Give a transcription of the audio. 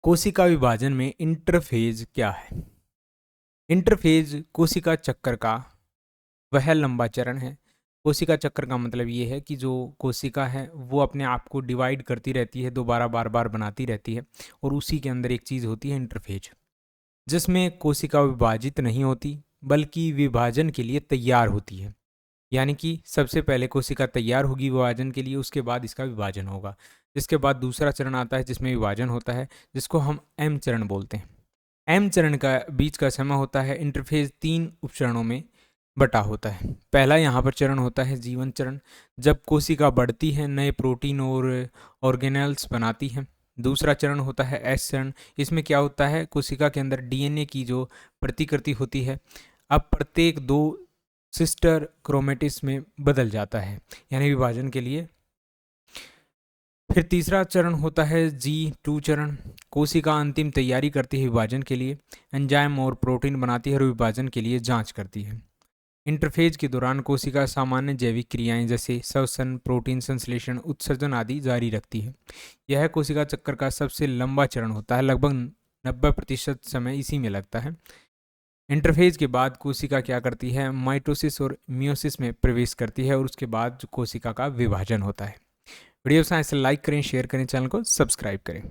कोशिका विभाजन में इंटरफेज क्या है? इंटरफेज कोशिका चक्कर का वह लंबा चरण है। कोशिका चक्र का मतलब ये है कि जो कोशिका है वो अपने आप को डिवाइड करती रहती है, दोबारा बार बार बनाती रहती है, और उसी के अंदर एक चीज़ होती है इंटरफेज, जिसमें कोशिका विभाजित नहीं होती बल्कि विभाजन के लिए तैयार होती है। यानी कि सबसे पहले कोशिका तैयार होगी विभाजन के लिए, उसके बाद इसका विभाजन होगा। जिसके बाद दूसरा चरण आता है जिसमें विभाजन होता है, जिसको हम एम चरण बोलते हैं। एम चरण का बीच का समय होता है। इंटरफेज 3 उपचरणों में बटा होता है। पहला यहाँ पर चरण होता है जीवन चरण, जब कोशिका बढ़ती है, नए प्रोटीन और ऑर्गेनेल्स बनाती है। दूसरा चरण होता है एस चरण। इसमें क्या होता है, कोशिका के अंदर डीएनए की जो प्रतिकृति होती है अब प्रत्येक 2 सिस्टर क्रोमेटिस में बदल जाता है, यानी विभाजन के लिए। फिर तीसरा चरण होता है G2 चरण। कोशिका अंतिम तैयारी करती है विभाजन के लिए, एंजाइम और प्रोटीन बनाती है और विभाजन के लिए जांच करती है। इंटरफेज के दौरान कोशिका सामान्य जैविक क्रियाएं जैसे श्वसन, प्रोटीन संश्लेषण, उत्सर्जन आदि जारी रखती है। यह कोशिका चक्र का सबसे लंबा चरण होता है, लगभग 90% समय इसी में लगता है। इंटरफेज के बाद कोशिका क्या करती है, माइटोसिस और मियोसिस में प्रवेश करती है, और उसके बाद कोशिका का विभाजन होता है। वीडियो साइंस लाइक करें, शेयर करें, चैनल को सब्सक्राइब करें।